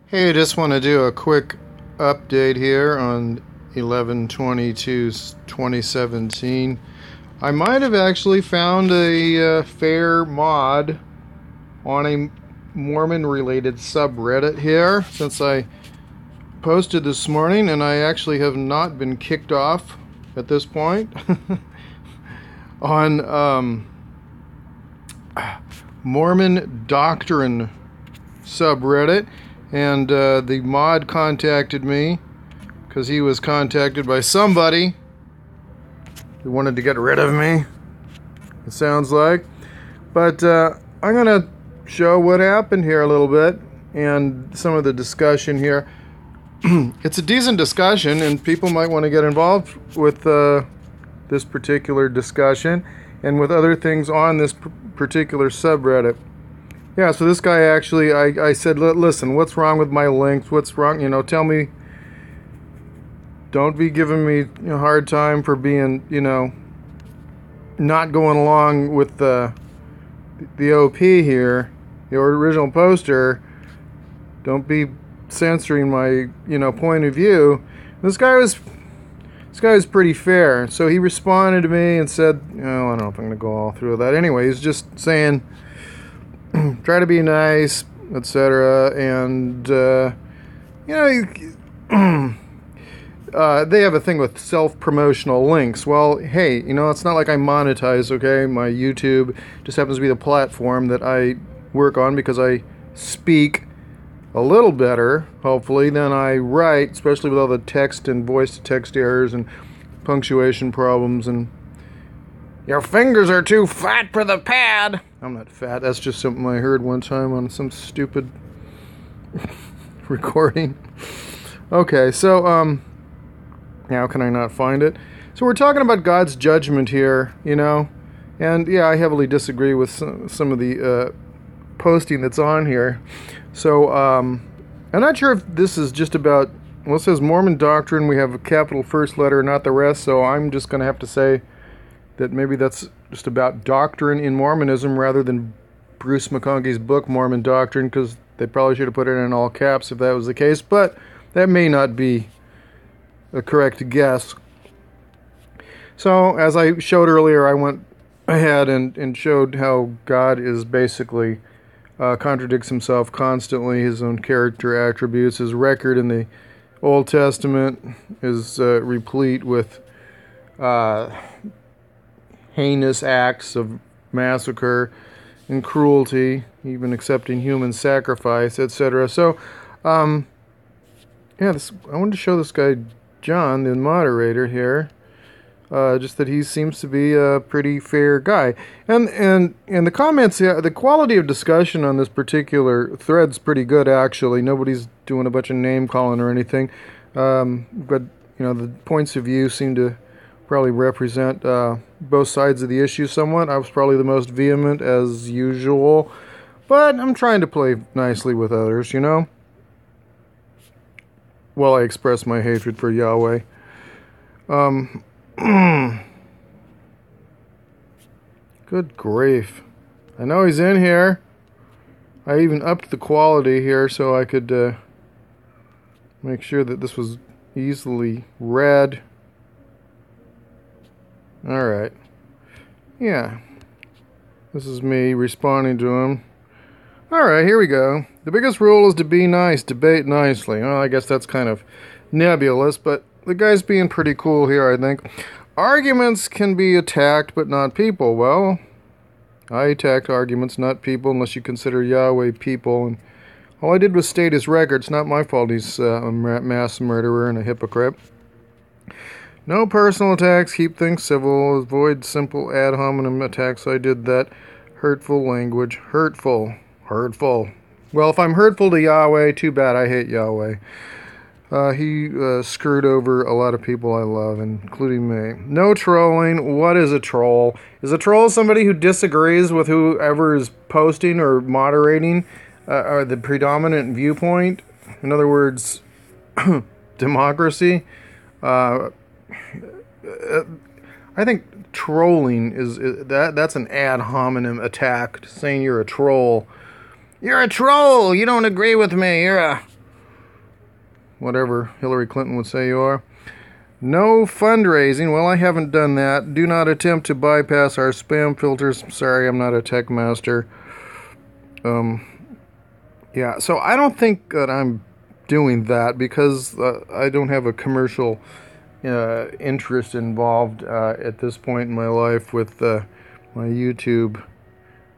Hey, I just want to do a quick update here on 11/22/2017. I might have actually found a fair mod on a Mormon-related subreddit here since I posted this morning, and I actually have not been kicked off at this point on Mormon Doctrine Subreddit. And the mod contacted me because he was contacted by somebody who wanted to get rid of me, it sounds like. But I'm going to show what happened here a little bit and some of the discussion here. It's a decent discussion, and people might want to get involved with this particular discussion and with other things on this particular subreddit. Yeah, so this guy actually, I said, listen, what's wrong with my links? What's wrong? Tell me. Don't be giving me a hard time for being, not going along with the OP here, your original poster. Don't be censoring my, point of view. This guy was pretty fair. So he responded to me and said, I don't know if I'm going to go all through that. Anyway, he's just saying, try to be nice, etc. And they have a thing with self-promotional links. Well, hey, it's not like I monetize, okay? My YouTube just happens to be the platform that I work on because I speak a little better, hopefully, than I write, especially with all the text and voice-to-text errors and punctuation problems and your fingers are too fat for the pad. I'm not fat. That's just something I heard one time on some stupid recording. Okay, so, how can I not find it? So we're talking about God's judgment here, and yeah, I heavily disagree with some of the posting that's on here. So, I'm not sure if this is just about, well, it says Mormon Doctrine. We have a capital first letter, not the rest, so I'm just going to have to say that maybe that's just about doctrine in Mormonism rather than Bruce McConkie's book, Mormon Doctrine, because they probably should have put it in all caps if that was the case, but that may not be a correct guess. So, as I showed earlier, I went ahead and showed how God is basically contradicts himself constantly, his own character attributes. His record in the Old Testament is replete with heinous acts of massacre and cruelty, even accepting human sacrifice, etc. So, I wanted to show this guy, John, the moderator here, just that he seems to be a pretty fair guy. And the comments, the quality of discussion on this particular thread's pretty good, actually. Nobody's doing a bunch of name calling or anything. But, the points of view seem to probably represent both sides of the issue somewhat. I was probably the most vehement as usual, but I'm trying to play nicely with others, while I express my hatred for Yahweh. Good grief. I know he's in here. I even upped the quality here so I could make sure that this was easily read. Alright. Yeah. This is me responding to him. Alright, here we go. The biggest rule is to be nice, debate nicely. Well, I guess that's kind of nebulous, but the guy's being pretty cool here, I think. Arguments can be attacked, but not people. Well, I attacked arguments, not people, unless you consider Yahweh people. And all I did was state his record. It's not my fault he's a mass murderer and a hypocrite. No personal attacks, keep things civil, avoid simple ad hominem attacks. I did that. Hurtful language. Hurtful. Well, if I'm hurtful to Yahweh, too bad. I hate Yahweh. He screwed over a lot of people I love, including me. No trolling. What is a troll? Is a troll somebody who disagrees with whoever is posting or moderating or the predominant viewpoint? In other words, democracy? I think trolling that's an ad hominem attack, saying you're a troll. You're a troll! You don't agree with me. You're a whatever Hillary Clinton would say you are. No fundraising. Well, I haven't done that. Do not attempt to bypass our spam filters. Sorry, I'm not a tech master. Yeah, so I don't think that I'm doing that because I don't have a commercial interest involved at this point in my life with my YouTube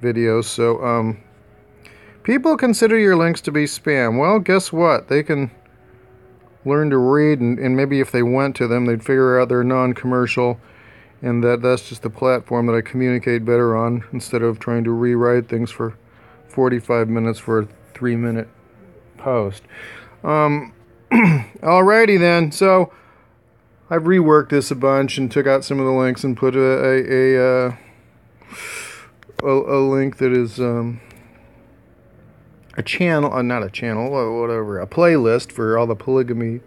videos. So people consider your links to be spam. Well, guess what? They can learn to read, and maybe if they went to them, they'd figure out they're non-commercial, and that's just the platform that I communicate better on, instead of trying to rewrite things for 45 minutes for a 3-minute post. Alrighty then, so I've reworked this a bunch and took out some of the links and put a link that is a channel, not a channel, whatever, a playlist for all the polygamy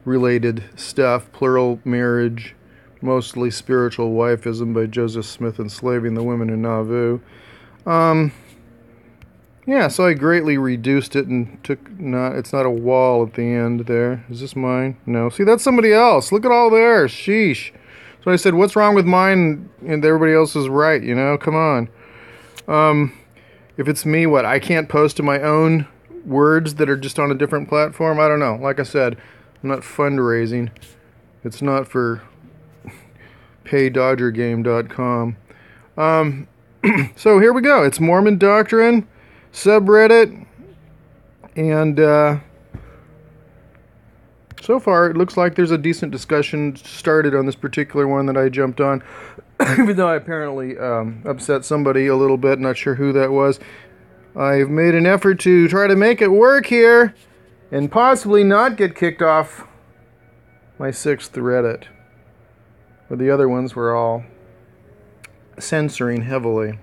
related stuff, plural marriage, mostly spiritual wifism by Joseph Smith enslaving the women in Nauvoo. Yeah, so I greatly reduced it and it's not a wall at the end there. Is this mine? No. See, that's somebody else. Look at all there. Sheesh. So I said, what's wrong with mine and everybody else is right, you know? Come on. If it's me, what, I can't post to my own words that are just on a different platform? I don't know. Like I said, I'm not fundraising. It's not for paydodgergame.com. So here we go. It's Mormon Doctrine Subreddit. And so far, it looks like there's a decent discussion started on this particular one that I jumped on. Even though I apparently upset somebody a little bit, not sure who that was. I've made an effort to try to make it work here and possibly not get kicked off my 6th Reddit, where the other ones were all censoring heavily.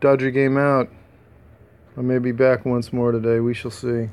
Dodger game out. I may be back once more today. We shall see.